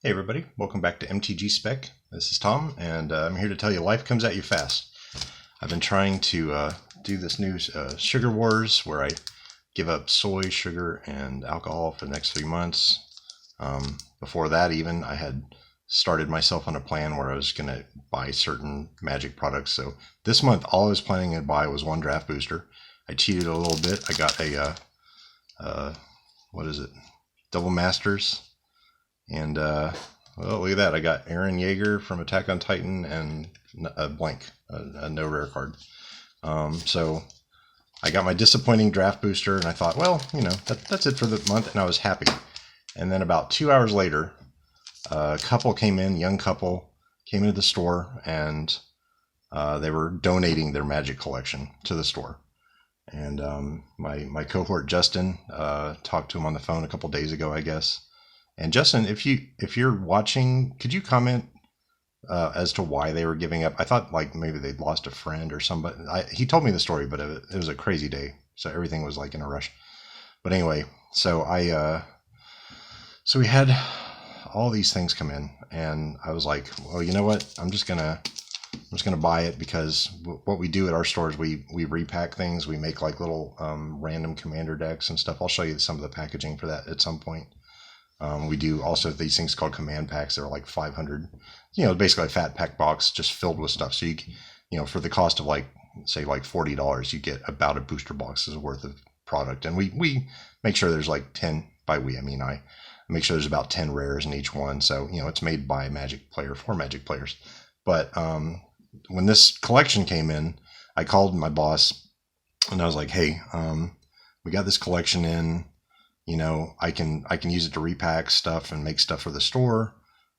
Hey everybody, welcome back to MTG Spec. This is Tom, and I'm here to tell you life comes at you fast. I've been trying to do this new Sugar Wars where I give up soy, sugar, and alcohol for the next 3 months. Before that even, I had started myself on a plan where I was going to buy certain Magic products. So this month, all I was planning to buy was one draft booster. I cheated a little bit. I got a, what is it? Double Masters. And, well, look at that. I got Eren Yeager from Attack on Titan and a blank, a no rare card. So I got my disappointing draft booster, and I thought, well, you know, that's it for the month, and I was happy. And then about 2 hours later, a couple came in, young couple, came into the store, and they were donating their Magic collection to the store. And my cohort, Justin, talked to him on the phone a couple days ago, I guess. And Justin, if you're watching, could you comment as to why they were giving up? I thought like maybe they'd lost a friend or somebody. He told me the story, but it was a crazy day, so everything was like in a rush. But anyway, so so we had all these things come in, and I was like, well, you know what? I'm just gonna buy it, because what we do at our stores, we repack things. We make like little random commander decks and stuff. I'll show you some of the packaging for that at some point. We do also these things called command packs. They're like 500, you know, basically a fat pack box just filled with stuff. So you know, for the cost of like, say like $40, you get about a booster box's worth of product. And we make sure there's like 10, by we, I mean I make sure there's about 10 rares in each one. So, you know, it's made by a Magic player for Magic players. But when this collection came in, I called my boss and I was like, hey, we got this collection in. You know, I can use it to repack stuff and make stuff for the store.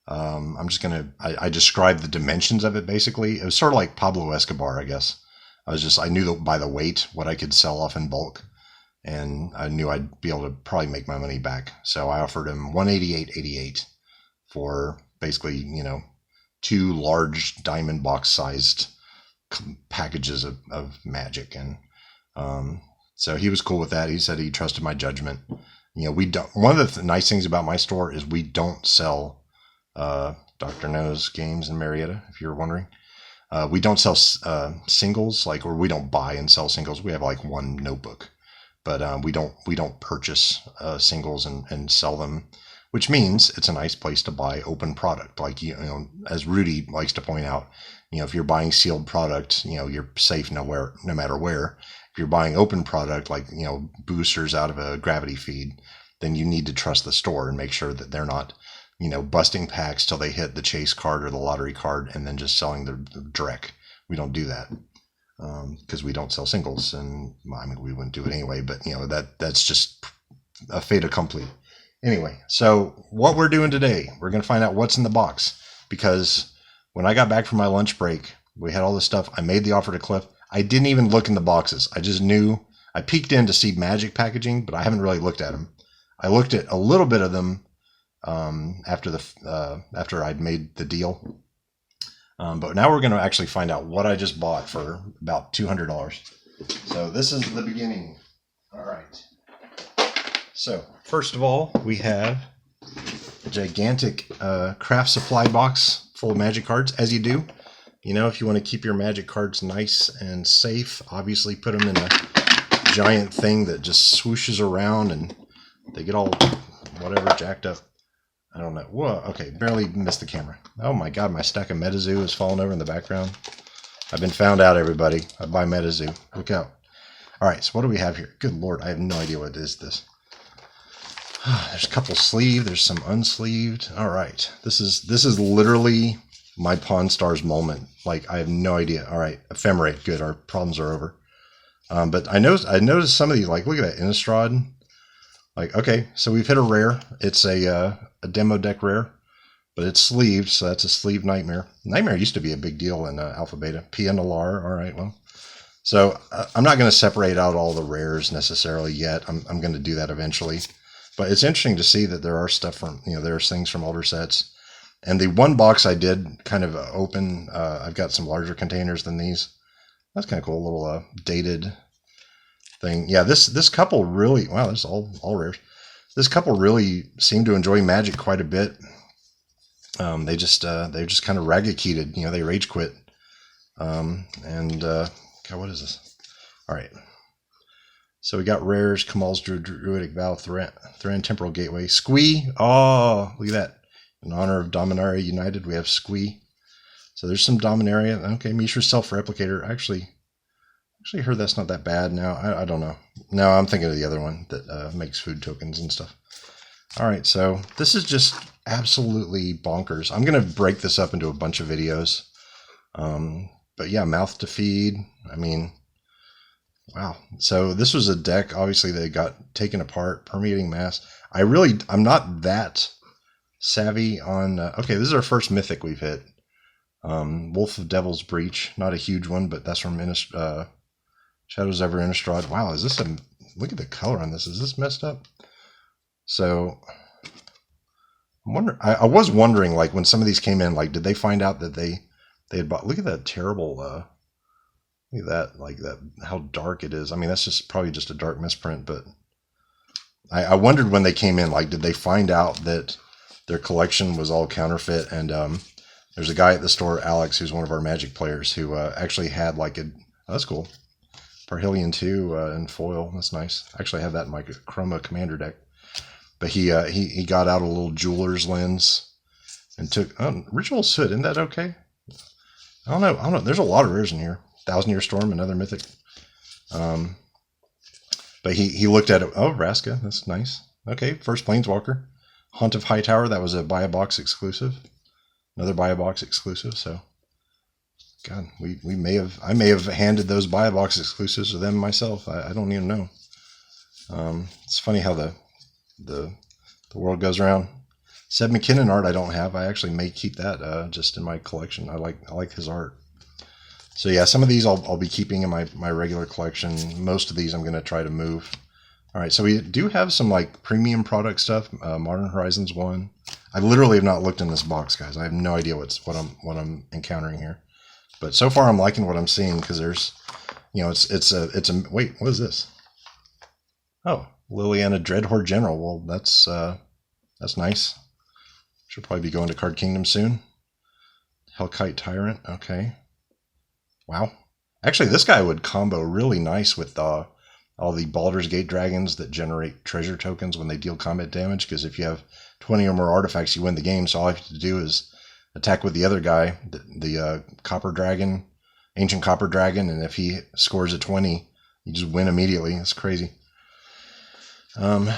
I'm just gonna, I described the dimensions of it basically. It was sort of like Pablo Escobar, I guess. I knew that by the weight what I could sell off in bulk, and I knew I'd be able to probably make my money back. So I offered him $188.88 for basically, you know, 2 large diamond box sized packages of Magic, and so he was cool with that. He said he trusted my judgment. You know, we don't. One of the nice things about my store is we don't sell Dr. No's games in Marietta, if you're wondering. We don't sell singles, like, or we don't buy and sell singles. We have like one notebook, but we don't purchase singles and sell them, which means it's a nice place to buy open product. Like, you know, as Rudy likes to point out, you know, if you're buying sealed product, you know, you're safe no matter where. If you're buying open product, like, you know, boosters out of a gravity feed, then you need to trust the store and make sure that they're not, you know, busting packs till they hit the chase card or the lottery card and then just selling the direct. We don't do that because we don't sell singles, and I mean, we wouldn't do it anyway. But you know, that's just a fait accompli. Anyway, so what we're doing today, we're going to find out what's in the box, because when I got back from my lunch break, we had all this stuff. I made the offer to Cliff. I didn't even look in the boxes. I just knew. I peeked in to see Magic packaging, but I haven't really looked at them. I looked at a little bit of them after I'd made the deal. But now we're going to actually find out what I just bought for about $200. So this is the beginning. All right. So first of all, we have a gigantic craft supply box full of Magic cards, as you do. You know, if you want to keep your Magic cards nice and safe, obviously put them in a giant thing that just swooshes around and they get all whatever jacked up. I don't know. Whoa, okay, barely missed the camera. Oh my God, my stack of MetaZoo is falling over in the background. I've been found out, everybody. I buy MetaZoo. Look out. All right, so what do we have here? Good Lord, I have no idea what is this. There's a couple sleeved. There's some unsleeved. All right, this is literally my Pawn Stars moment. Like, I have no idea. All right, Ephemerate. Good, our problems are over. But I noticed some of these, like, look at that Innistrad. Like, okay, so we've hit a rare. It's a demo deck rare, but it's sleeved, so that's a sleeved Nightmare. Nightmare used to be a big deal in Alpha Beta. Pia Nalar, all right, well. So I'm not going to separate out all the rares necessarily yet. I'm going to do that eventually. But it's interesting to see that there are stuff from, you know, there's things from older sets. And the one box I did kind of open, I've got some larger containers than these. That's kind of cool, a little dated thing. Yeah, this couple really, wow, this is all rares. This couple really seemed to enjoy Magic quite a bit. They just kind of ragged keyed, you know, they rage quit. God, what is this? All right. So we got rares, Kamal's Druidic Vow, Thran Temporal Gateway, Squee. Oh, look at that. In honor of Dominaria United, we have Squee. So there's some Dominaria. Okay, Mishra's Self-Replicator. Actually heard that's not that bad now. I don't know. No, I'm thinking of the other one that makes food tokens and stuff. All right, so this is just absolutely bonkers. I'm going to break this up into a bunch of videos. But yeah, Mouth to Feed. I mean, wow. So this was a deck, obviously, that got taken apart. Permeating Mass. I'm not that savvy on... okay, this is our first Mythic we've hit. Wolf of Devil's Breach. Not a huge one, but that's from Shadows Ever Innistrad. Wow, is this a... Look at the color on this. Is this messed up? So... I was wondering, like, when some of these came in, like, did they find out that they had bought... Look at that terrible... look at that, like that, how dark it is. I mean, that's just probably just a dark misprint, but I wondered when they came in, like, did they find out that their collection was all counterfeit? And there's a guy at the store, Alex, who's one of our Magic players, who actually had like a... Oh, that's cool. Parhelion 2 in foil. That's nice. I actually have that in my Chroma Commander deck. But he got out a little jeweler's lens and took... Oh, Ritual Soot, isn't that okay? I don't know. There's a lot of rares in here. 1,000-Year Storm, another Mythic. But he looked at it. Oh, Vraska, that's nice. Okay, first Planeswalker. Haunt of Hightower, that was a Buy a Box exclusive. Another Buy a Box exclusive, so... God, I may have handed those Buy a Box exclusives to them myself. I don't even know. It's funny how the world goes around. Seb McKinnon art I don't have. I actually may keep that just in my collection. I like his art. So yeah, some of these I'll be keeping in my regular collection. Most of these I'm going to try to move. All right, so we do have some like premium product stuff. Modern Horizons 1. I literally have not looked in this box, guys. I have no idea what I'm encountering here. But so far I'm liking what I'm seeing because there's, you know, it's a wait, what is this? Oh, Liliana Dreadhorde General. Well, that's nice. Should probably be going to Card Kingdom soon. Hellkite Tyrant. Okay. Wow. Actually, this guy would combo really nice with all the Baldur's Gate dragons that generate treasure tokens when they deal combat damage, because if you have 20 or more artifacts, you win the game. So all you have to do is attack with the other guy, the Copper Dragon, Ancient Copper Dragon, and if he scores a 20, you just win immediately. It's crazy. What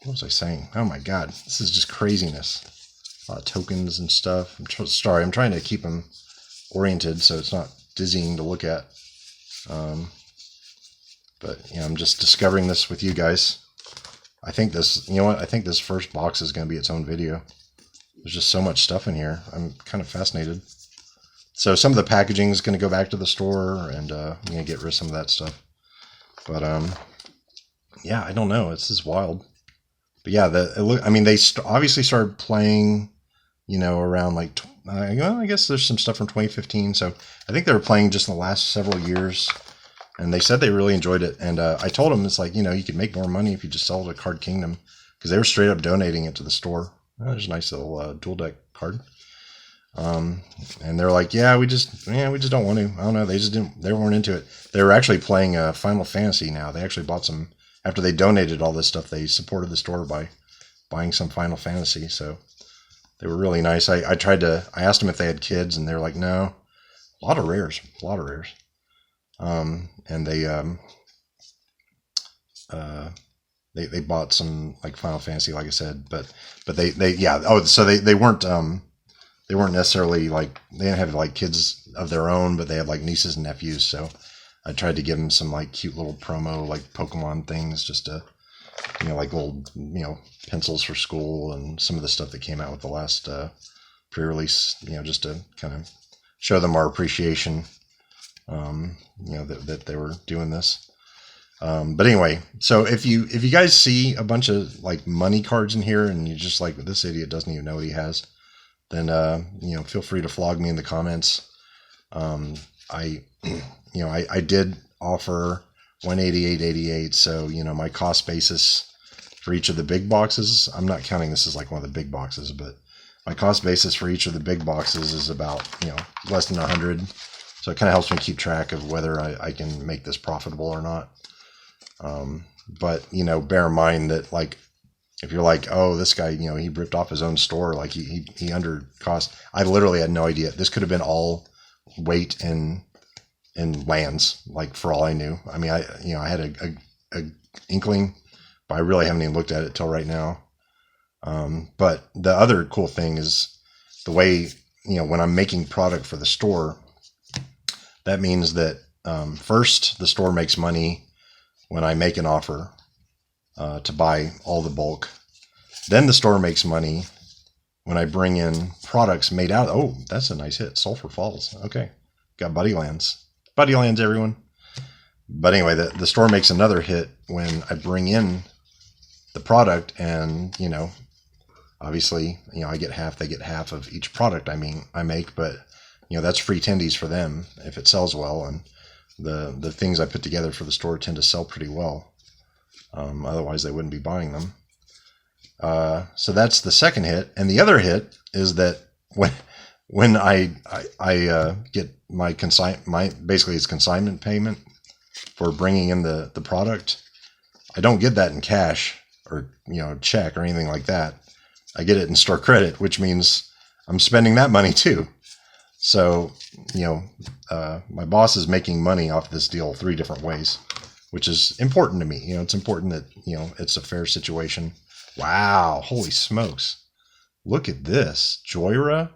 was I saying? Oh my god, this is just craziness. A lot of tokens and stuff. I'm trying to keep them oriented so it's not dizzying to look at. But yeah, I'm just discovering this with you guys. I think this, you know what? I think this first box is going to be its own video. There's just so much stuff in here. I'm kind of fascinated. So some of the packaging is going to go back to the store, and I'm going to get rid of some of that stuff. But yeah, I don't know. This is wild. But yeah, I mean, they obviously started playing, you know, around like, well, I guess there's some stuff from 2015. So I think they were playing just in the last several years, and they said they really enjoyed it. And I told them, it's like, you know, you could make more money if you just sell it at Card Kingdom, because they were straight up donating it to the store. Oh, there's a nice little dual deck card. And they're like, yeah, we just don't want to. I don't know. They weren't into it. They were actually playing Final Fantasy now. They actually bought some, after they donated all this stuff, they supported the store by buying some Final Fantasy. So they were really nice. I asked them if they had kids, and they were like, no. A lot of rares. And they bought some like Final Fantasy, like I said, but they yeah. Oh, so they weren't necessarily like, they didn't have like kids of their own, but they had like nieces and nephews. So I tried to give them some like cute little promo like Pokemon things, just to, you know, like little, you know, pencils for school and some of the stuff that came out with the last pre-release, you know, just to kind of show them our appreciation, you know, that they were doing this. But anyway, so if you guys see a bunch of like money cards in here and you're just like, this idiot doesn't even know what he has, then you know, feel free to flog me in the comments. I did offer 188.88, so you know, my cost basis for each of the big boxes, I'm not counting this as like one of the big boxes, but my cost basis for each of the big boxes is about, less than 100. So it kind of helps me keep track of whether I can make this profitable or not. But, bear in mind that, like, if you're like, oh, this guy, he ripped off his own store, like he under cost. I literally had no idea. This could have been all weight in lands, like, for all I knew. I mean, I had a inkling, but I really haven't even looked at it till right now. But the other cool thing is the way, when I'm making product for the store, that means that first the store makes money when I make an offer to buy all the bulk. Then the store makes money when I bring in products made out. Oh, that's a nice hit. Sulphur Falls. Okay. Got Buddy Lands. Buddy Lands, everyone. But anyway, the store makes another hit when I bring in the product, and, obviously, I get half, they get half of each product I make, but, that's free tendies for them if it sells well, and the things I put together for the store tend to sell pretty well. Otherwise, they wouldn't be buying them. So that's the second hit, and the other hit is that when I get my basically it's consignment payment for bringing in the product, I don't get that in cash or check or anything like that. I get it in store credit, which means I'm spending that money too. So, my boss is making money off this deal 3 different ways, which is important to me. It's important that, it's a fair situation. Wow. Holy smokes. Look at this. Joyra,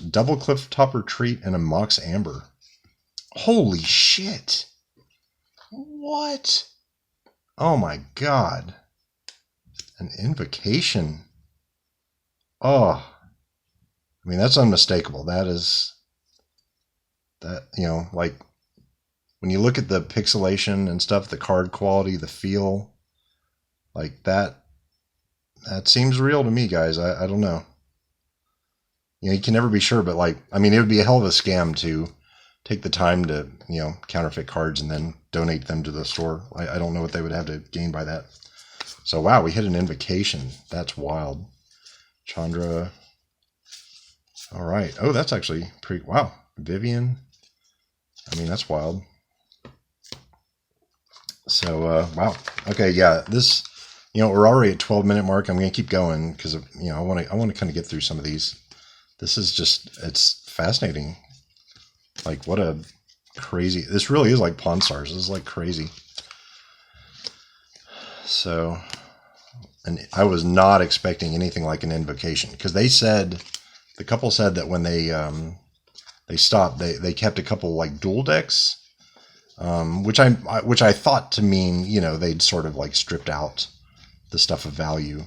double cliff top retreat, and a Mox Amber. Holy shit. What? Oh my God. An invocation. Oh, I mean, that's unmistakable. That is, like, when you look at the pixelation and stuff, the card quality, the feel, like that seems real to me, guys. I don't know. You can never be sure, but, like, I mean, it would be a hell of a scam to take the time to, counterfeit cards and then donate them to the store. I don't know what they would have to gain by that. So, wow, we hit an invocation. That's wild. Chandra. All right. Oh, that's actually pretty... Wow. Vivian. I mean, that's wild. So, wow. Okay, yeah. This, we're already at 12-minute mark. I'm going to keep going because, I want to kind of get through some of these. This is just... It's fascinating. Like, what a crazy... This really is like Pawn Stars. This is like crazy. So... And I was not expecting anything like an invocation, because the couple said that when they stopped, they kept a couple like dual decks, which I thought to mean, they'd sort of like stripped out the stuff of value,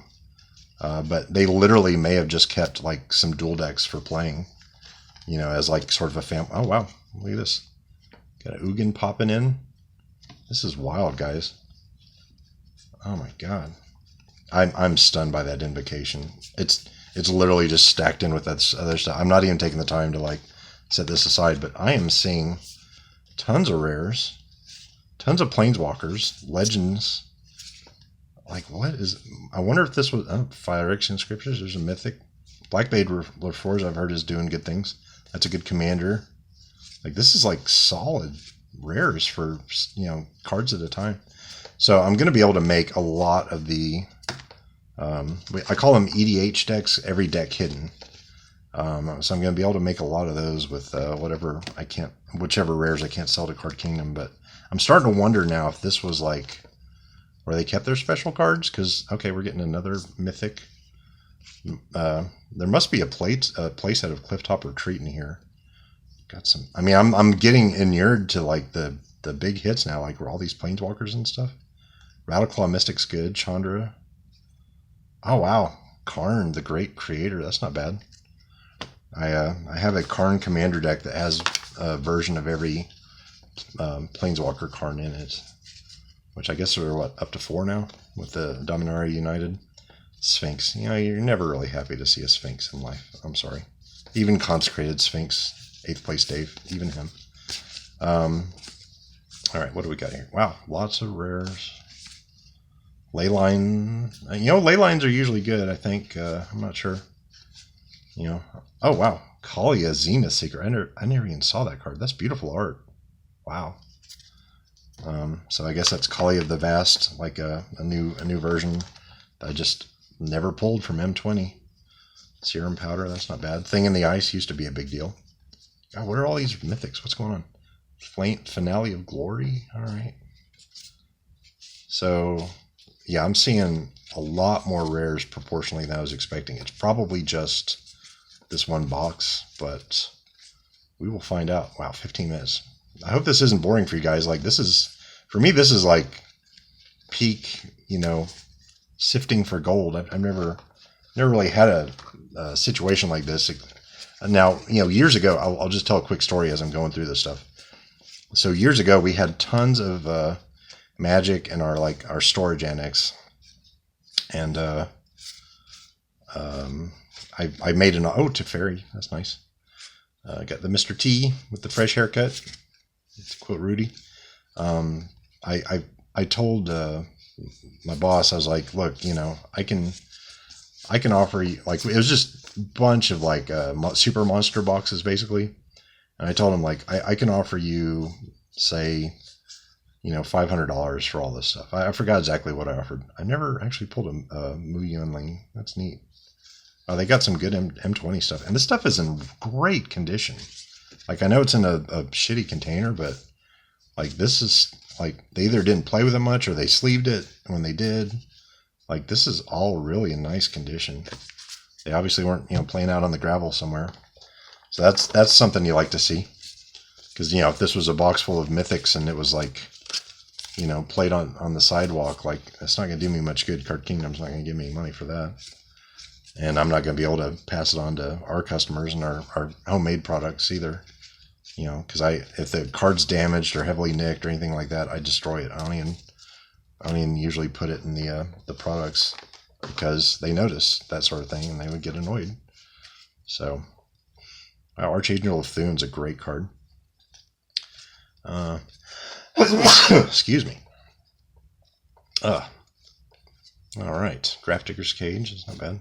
but they literally may have just kept like some dual decks for playing, as like sort of a fam. Oh wow, look at this, got a Ugin popping in. This is wild, guys. Oh my God. I'm stunned by that invocation. It's literally just stacked in with that other stuff. I'm not even taking the time to like set this aside, but I am seeing tons of rares, tons of planeswalkers, legends. Like, what is... I wonder if this was... Fire X Scriptures. There's a mythic. Blackblade LaForge, I've heard, is doing good things. That's a good commander. Like, this is like solid rares for, cards at a time. So I'm going to be able to make a lot of the... I call them EDH decks, every deck hidden. So I'm going to be able to make a lot of those with whichever rares I can't sell to Card Kingdom. But I'm starting to wonder now if this was like where they kept their special cards. Because, okay, we're getting another mythic. There must be a playset of Clifftop Retreat in here. Got some... I mean, I'm getting inured to like the big hits now, like all these Planeswalkers and stuff. Rattleclaw Mystic's good. Chandra. Oh, wow. Karn, the Great Creator. That's not bad. I have a Karn Commander deck that has a version of every Planeswalker Karn in it. Which I guess are, up to 4 now? With the Dominaria United. Sphinx. You're never really happy to see a Sphinx in life. I'm sorry. Even Consecrated Sphinx. 8th place Dave. Even him. Alright, what do we got here? Wow, lots of rares. Leyline. Ley lines are usually good, I think. I'm not sure. You know, oh wow, Kalia Zenith Seeker. I never even saw that card. That's beautiful art. Wow. So I guess that's Kalia of the Vast, like a new version that I just never pulled from M20. Serum Powder, that's not bad. Thing in the Ice used to be a big deal. God, what are all these mythics? What's going on? Finale of Glory? Alright. So, yeah, I'm seeing a lot more rares proportionally than I was expecting. It's probably just this one box, but we will find out. Wow, 15 minutes. I hope this isn't boring for you guys. Like, this is, for me, this is like peak, you know, sifting for gold. I've never really had a situation like this. Now, you know, years ago, I'll just tell a quick story as I'm going through this stuff. So years ago, we had tons of Magic in our storage annex, and I made an Teferi. That's nice. Got the Mr. T with the fresh haircut. To quote Rudy. I told my boss, I was like, look, you know, I can offer you, like, it was just a bunch of like super monster boxes basically, and I told him, like, I can offer you, say, you know, $500 for all this stuff. I forgot exactly what I offered. I never actually pulled a Mu Yunling. That's neat. Oh, they got some good M20 stuff, and this stuff is in great condition. Like, I know it's in a shitty container, but like, this is like, they either didn't play with it much or they sleeved it when they did. Like, this is all really in nice condition. They obviously weren't, you know, playing out on the gravel somewhere. So that's something you like to see. Because, you know, if this was a box full of mythics and it was like, you know, played on the sidewalk, like, that's not going to do me much good. Card Kingdom's not going to give me money for that. And I'm not going to be able to pass it on to our customers and our homemade products either. You know, because if the card's damaged or heavily nicked or anything like that, I destroy it. I don't even usually put it in the products, because they notice that sort of thing and they would get annoyed. So, wow, Archangel of Thune's a great card. Excuse me. All right, Grafdigger's Cage is not bad.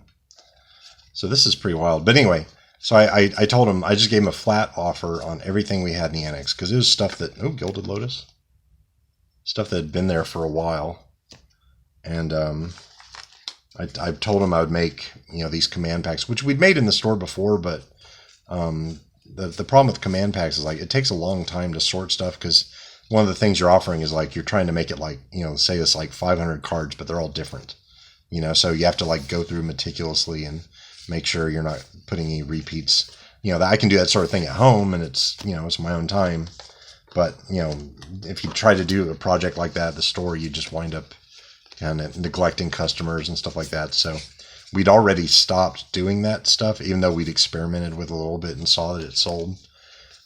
So this is pretty wild. But anyway, so I told him, I just gave him a flat offer on everything we had in the annex, because it was stuff that, Gilded Lotus, stuff that had been there for a while. And I told him I would make, you know, these command packs, which we'd made in the store before, but the problem with command packs is, like, it takes a long time to sort stuff, because one of the things you're offering is, like, you're trying to make it, like, you know, say it's like 500 cards, but they're all different, you know, so you have to, like, go through meticulously and make sure you're not putting any repeats. You know, that I can do that sort of thing at home, and it's, you know, it's my own time. But, you know, if you try to do a project like that at the store, you just wind up kind of neglecting customers and stuff like that. So we'd already stopped doing that stuff, even though we'd experimented with a little bit and saw that it sold.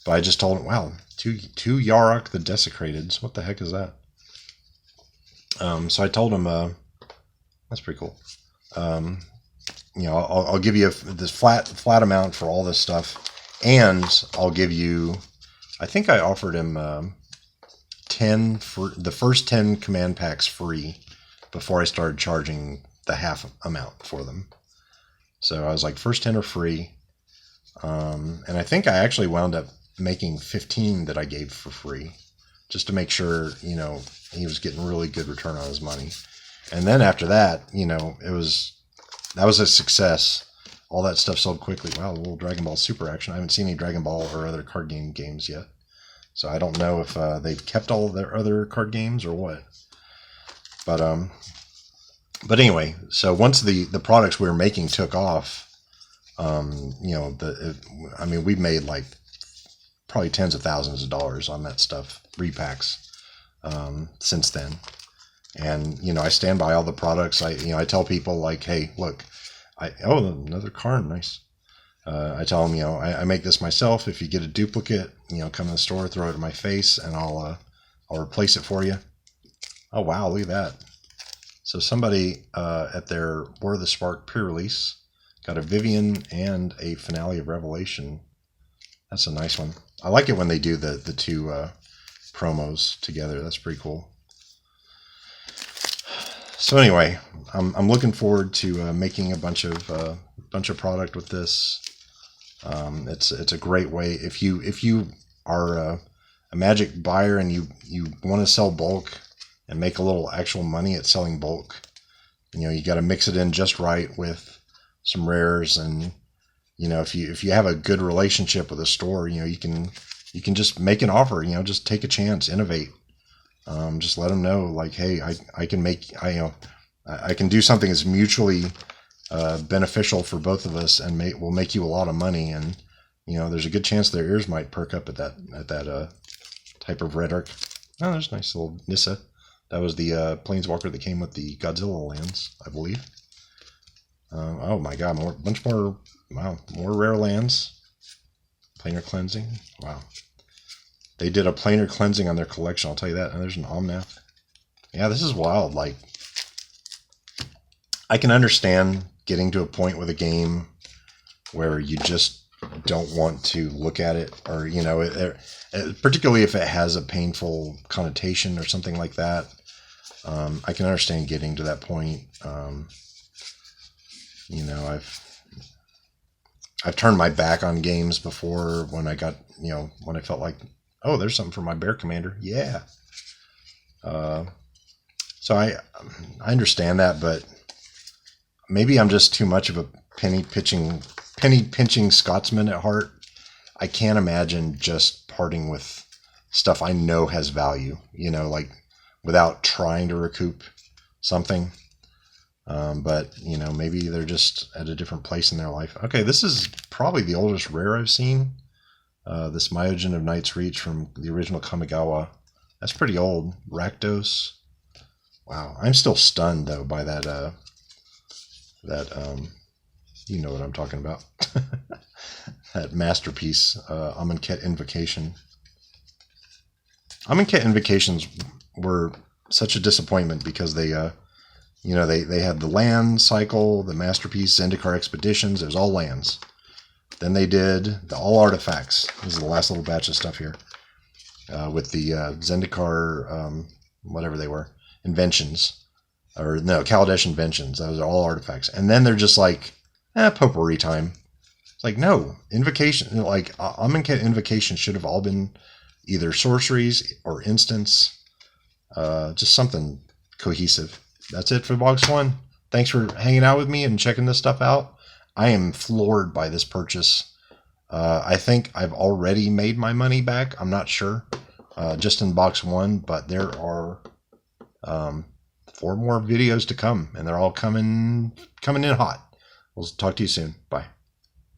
But I just told him, wow, two Yarok the Desecrateds. What the heck is that? So I told him, that's pretty cool. You know, I'll give you this flat amount for all this stuff, and I'll give you, I think I offered him 10 for the first 10 command packs free before I started charging the half amount for them. So I was like, first 10 are free, and I think I actually wound up making 15 that I gave for free, just to make sure, you know, he was getting really good return on his money. And then after that, you know, that was a success. All that stuff sold quickly. Wow, a little Dragon Ball Super action. I haven't seen any Dragon Ball or other card game games yet, so I don't know if they've kept all of their other card games or what. But anyway, so once the products we were making took off, you know, I mean, we made like probably tens of thousands of dollars on that stuff, repacks, since then. And, you know, I stand by all the products. I tell people, like, hey, look, another card, nice. I tell them, you know, I make this myself. If you get a duplicate, you know, come to the store, throw it in my face, and I'll replace it for you. Oh, wow, look at that. So somebody at their War of the Spark pre-release got a Vivian and a Finale of Revelation. That's a nice one. I like it when they do the two promos together. That's pretty cool. So anyway, I'm looking forward to making a bunch of product with this. It's a great way if you are a Magic buyer and you want to sell bulk and make a little actual money at selling bulk. You got to mix it in just right with some rares, and if you have a good relationship with a store, you can just make an offer. Just take a chance, innovate. Just let them know, like, hey, I can make I can do something that's mutually beneficial for both of us, and will make you a lot of money. And there's a good chance their ears might perk up at that type of rhetoric. Oh, there's a nice little Nissa. That was the Planeswalker that came with the Godzilla lands, I believe. Oh my god, bunch more, wow, more rare lands. Planar cleansing, wow. They did a planar cleansing on their collection, I'll tell you that. And there's an Omnath. Yeah, this is wild. Like, I can understand getting to a point with a game where you just don't want to look at it, or particularly if it has a painful connotation or something like that. I can understand getting to that point. I've turned my back on games before when I got, when I felt like, oh, there's something for my bear commander. Yeah. So I understand that, but maybe I'm just too much of a penny pinching Scotsman at heart. I can't imagine just parting with stuff I know has value, like without trying to recoup something. But maybe they're just at a different place in their life. Okay, this is probably the oldest rare I've seen. This Myojin of Night's Reach from the original Kamigawa. That's pretty old. Rakdos. Wow, I'm still stunned though by that. You know what I'm talking about. That masterpiece, Amonkhet Invocation. Amonkhet Invocations were such a disappointment because they had the land cycle, the masterpiece, Zendikar Expeditions. It was all lands. Then they did the all artifacts. This is the last little batch of stuff here with the Zendikar, whatever they were, inventions, or no, Kaladesh inventions. Those are all artifacts. And then they're just like, potpourri time. It's like, no, invocation, like Amonkhet Invocation should have all been either sorceries or instants, just something cohesive. That's it for Boxxxx. Thanks for hanging out with me and checking this stuff out. I am floored by this purchase. I think I've already made my money back. I'm not sure, just in Boxxxx, but there are 4 more videos to come, and they're all coming in hot. We'll talk to you soon. Bye.